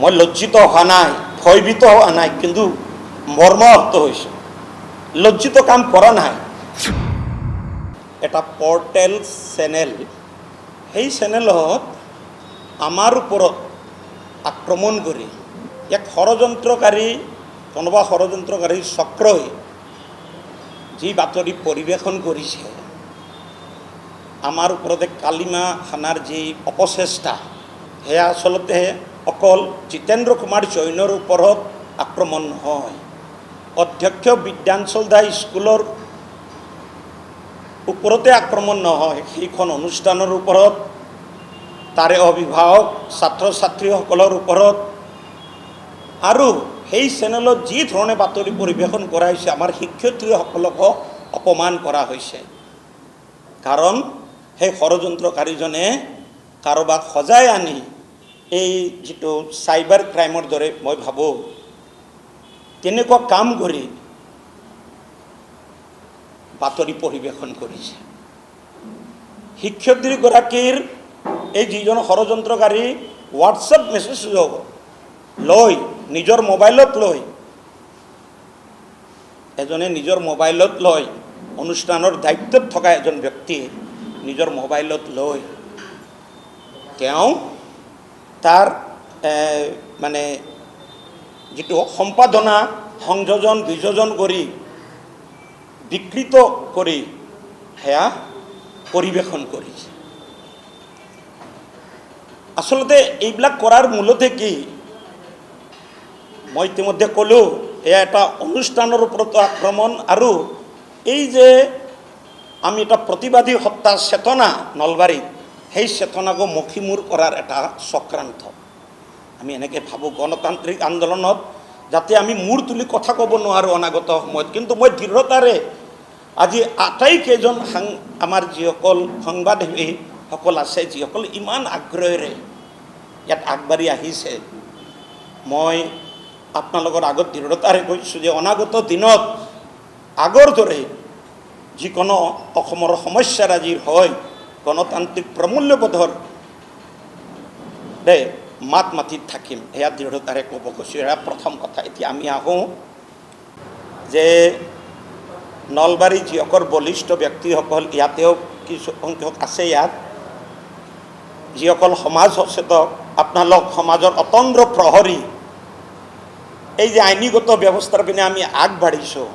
মই লজ্জিত হোৱা নাই, ভয়ভীত হোৱা নাই, কিন্তু মৰ্মাহত হৈছোঁ। লজ্জিত কাম কৰা নাই। এটা পৰ্টেল চেনেল, সেই চেনেলত আমাৰ ওপৰত আক্ৰমণ কৰি এক ষড়যন্ত্ৰকাৰী, কোনোবা ষড়যন্ত্ৰকাৰী চক্ৰই যি বাতৰি পৰিৱেশন কৰিছে, আমাৰ ওপৰতে কালিমা খানাৰ যি অপচেষ্টা, সেয়া আচলতে অকল জিতেন্দ্ৰ কুমাৰ জৈনৰ ওপৰত আক্ৰমণ নহয়, অধ্যক্ষ বিদ্যাঞ্চল দাস স্কুলৰ ওপৰতে আক্ৰমণ নহয়, সেইখন অনুষ্ঠানৰ ওপৰত, তাৰে অভিভাৱক ছাত্ৰ ছাত্ৰীসকলৰ ওপৰত, আৰু সেই চেনেলত যি ধৰণে বাতৰি পৰিৱেশন কৰা হৈছে, আমাৰ শিক্ষয়িত্ৰীসকলকো অপমান কৰা হৈছে। কাৰণ সেই ষড়যন্ত্ৰকাৰীজনে কাৰোবাক সজাই আনি এই যিটো চাইবাৰ ক্ৰাইমৰ দৰে মই ভাবোঁ তেনেকুৱা কাম কৰি বাতৰি পৰিৱেশন কৰিছে। শিক্ষয়িত্ৰীগৰাকীৰ এই যিজন ষড়যন্ত্ৰকাৰী হোৱাটছএপ মেছেজ লৈ নিজৰ মোবাইলত লৈ, এজনে নিজৰ মোবাইলত লৈ, অনুষ্ঠানৰ দায়িত্বত থকা এজন ব্যক্তি নিজৰ মোবাইলত লৈ তেওঁ তাৰ মানে যিটো সম্পাদনা সংযোজন বিযোজন কৰি বিকৃত কৰি সেয়া পৰিৱেশন কৰিছে। আচলতে এইবিলাক কৰাৰ মূলতে কি, মই ইতিমধ্যে ক'লোঁ, এয়া এটা অনুষ্ঠানৰ ওপৰতো আক্ৰমণ, আৰু এই যে আমি এটা প্ৰতিবাদী সত্তা চেতনা নলবাৰীত, সেই চেতনাকো মষিমূৰ কৰাৰ এটা চক্ৰান্ত। আমি এনেকৈ ভাবোঁ গণতান্ত্ৰিক আন্দোলনত যাতে আমি মূৰ তুলি কথা ক'ব নোৱাৰোঁ অনাগত সময়ত, কিন্তু মই দৃঢ়তাৰে আজি আটাইকেইজন আমাৰ যিসকল সংবাদসেৱীসকল আছে, যিসকল ইমান আগ্ৰহেৰে ইয়াত আগবাঢ়ি আহিছে, মই আপোনালোকৰ আগত দৃঢ়তাৰে কৈছোঁ যে অনাগত দিনত আগৰ দৰে যিকোনো অসমৰ সমস্যাৰাজিৰ হয় গণতান্ত্ৰিক প্ৰমূল্যবোধৰ মাত মাতি থাকিম, এয়া দৃঢ়তাৰে ক'ব কৈছোঁ। এয়া প্ৰথম কথা। এতিয়া আমি আহোঁ যে নলবাৰীৰ যিসকল বলিষ্ঠ ব্যক্তিসকল ইয়াতেও কিছু সংখ্যক আছে, ইয়াত যিসকল সমাজ সচেতক, আপোনালোক সমাজৰ অতন্দ্ৰ প্ৰহৰী, এই যে আইনীগত ব্যৱস্থাৰ পিনে আমি আগবাঢ়িছোঁ,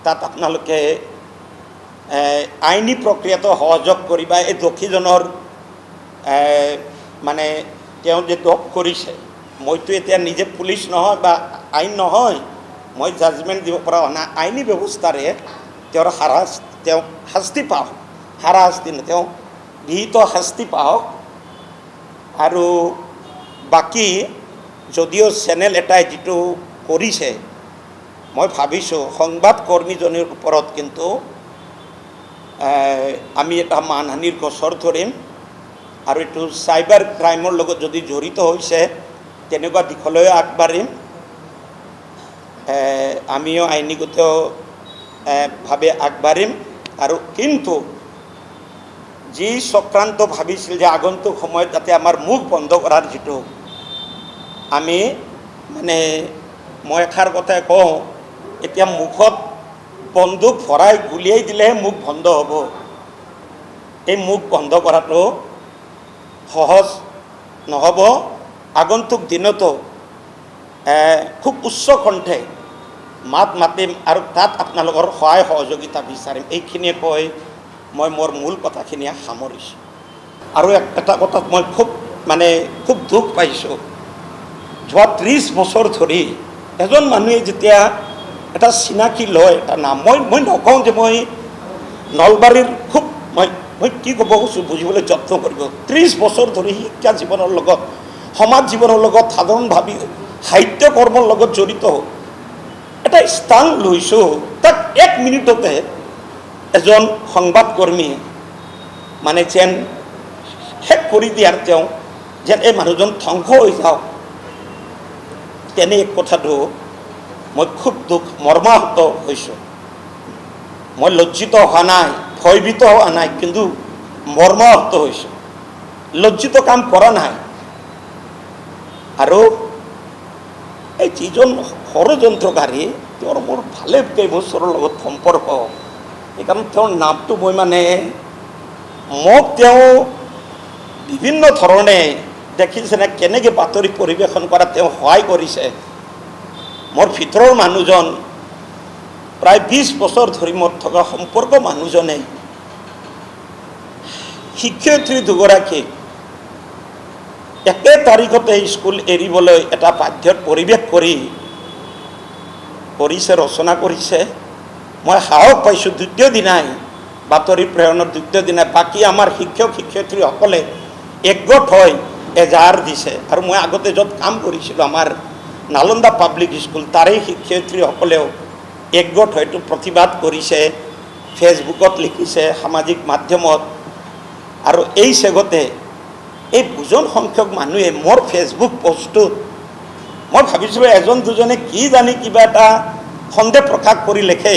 তাত আপোনালোকে আইনী প্ৰক্ৰিয়াটো সহযোগ কৰিবা। এই দোষীজনৰ মানে তেওঁ যে দোষ কৰিছে, মইতো এতিয়া নিজে পুলিচ নহয় বা আইন নহয়, মই জাজমেণ্ট দিব পৰা হোৱা নাই। আইনী ব্যৱস্থাৰে তেওঁ শাস্তি পাওক, হাৰাশাস্তি নহয়, তেওঁ বিহিত শাস্তি পাওক। আৰু বাকী যদিও চেনেল এটাই যিটো কৰিছে, মই ভাবিছোঁ সংবাদ কৰ্মীজনীৰ ওপৰত কিন্তু আমি এটা মানহানিৰ গোচৰ ধৰিম, আৰু এইটো চাইবাৰ ক্ৰাইমৰ লগত যদি জড়িত হৈছে তেনেকুৱা দিশলৈও আগবাঢ়িম। আমিও আইনীগতভাৱে আগবাঢ়িম। আৰু কিন্তু যি চক্ৰান্ত ভাবিছিল যে আগন্তুক সময়ত যাতে আমাৰ মুখ বন্ধ কৰাৰ যিটো, আমি মানে মই এষাৰ কথাই কওঁ, এতিয়া মুখত বন্দুক ভৰাই গুলিয়াই দিলেহে মুখ বন্ধ হ'ব। এই মুখ বন্ধ কৰাটো সহজ নহ'ব। আগন্তুক দিনতো খুব উচ্চ কণ্ঠে মাত মাতিম, আৰু তাত আপোনালোকৰ সহায় সহযোগিতা বিচাৰিম। এইখিনিয়ে কৈ মই মোৰ মূল কথাখিনি সামৰিছোঁ। আৰু এটা কথাত মই খুব দুখ পাইছোঁ, যোৱা 30 বছৰ ধৰি এজন মানুহে যেতিয়া এটা চিনাকি লয়, এটা নাম, মই নকওঁ যে মই নলবাৰীৰ খুব মই কি ক'ব খুজিছোঁ বুজিবলৈ যত্ন কৰিব। 30 বছৰ ধৰি শিক্ষা জীৱনৰ লগত, সমাজ জীৱনৰ লগত, সাধাৰণভাৱে সাহিত্য কৰ্মৰ লগত জড়িত এটা স্থান লৈছোঁ, তাক 1 মিনিটতে এজন সংবাদকৰ্মীয়ে মানে যেন শেষ কৰি দিয়াৰ, তেওঁ যেন এই মানুহজন ধ্বংস হৈ যাওক, তেনে এক কথাটো মই খুব মৰ্মাহত হৈছোঁ। মই লজ্জিত হোৱা নাই, ভয়ভীত হোৱা নাই, কিন্তু মৰ্মাহত হৈছোঁ। লজ্জিত কাম কৰা নাই। আৰু যিজন ষড়যন্ত্ৰকাৰী তেওঁৰ মোৰ ভালে কেইবছৰৰ লগত সম্পৰ্ক সেইকাৰণে তেওঁৰ নামটো মই মানে মোক তেওঁ বিভিন্ন ধৰণে দেখিছেনে কেনেকৈ বাতৰি পৰিৱেশন কৰা তেওঁ সহায় কৰিছে মোৰ ভিতৰৰ মানুহজন প্ৰায় 20 বছৰ ধৰি মোৰ থকা সম্পৰ্ক মানুহজনে শিক্ষয়িত্ৰী দুগৰাকীক একে তাৰিখতে স্কুল এৰিবলৈ এটা বাধ্যত পৰিৱেশ কৰিছে ৰচনা কৰিছে মই সাহস পাইছোঁ দ্বিতীয় দিনাই বাতৰি প্ৰেৰণৰ দ্বিতীয় দিনাই বাকী আমাৰ শিক্ষক শিক্ষয়িত্ৰীসকলে একগোট হৈ এজাহাৰ দিছে আৰু মই আগতে য'ত কাম কৰিছিলোঁ আমাৰ নালন্দা পাব্লিক স্কুল তাৰেই শিক্ষয়িত্ৰীসকলেও একগোট হয়তো প্ৰতিবাদ কৰিছে ফেচবুকত লিখিছে সামাজিক মাধ্যমত আৰু এই চেগতে এই দুজন সংখ্যক মানুহে মোৰ ফেচবুক পোষ্টটোত মই ভাবিছিলোঁ এজন দুজনে কি জানি কিবা এটা সন্দেহ প্ৰকাশ কৰি লিখে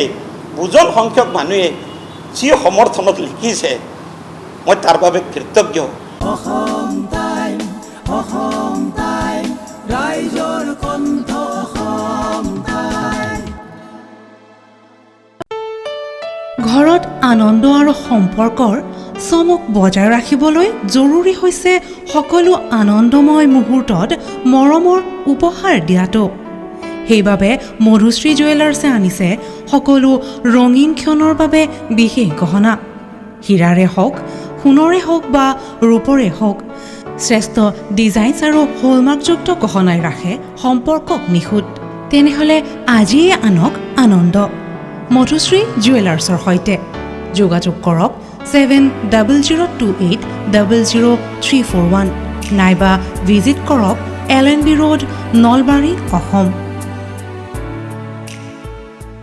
দুজন সংখ্যক মানুহে যি সমৰ্থনত লিখিছে মই তাৰ বাবে কৃতজ্ঞ ঘৰত আনন্দ আৰু সম্পৰ্কৰ চমক বজাই ৰাখিবলৈ জৰুৰী হৈছে সকলো আনন্দময় মুহূৰ্তত মৰমৰ উপহাৰ দিয়াটো সেইবাবে মধুশ্ৰী জুৱেলাৰ্ছে আনিছে সকলো ৰঙীন ক্ষণৰ বাবে বিশেষ গহনা হীৰাৰে হওক সোণৰে হওক বা ৰূপৰে হওক শ্ৰেষ্ঠ ডিজাইনছ আৰু হলমাৰ্কযুক্ত গহনাই ৰাখে সম্পৰ্কক নিখুঁত তেনেহ'লে আজিয়ে আনক আনন্দ মধুশ্ৰী জুৱেলাৰ্ছৰ সৈতে যোগাযোগ কৰক 7002800341 নাইবা ভিজিট কৰক LNB ৰোড নলবাৰী অসম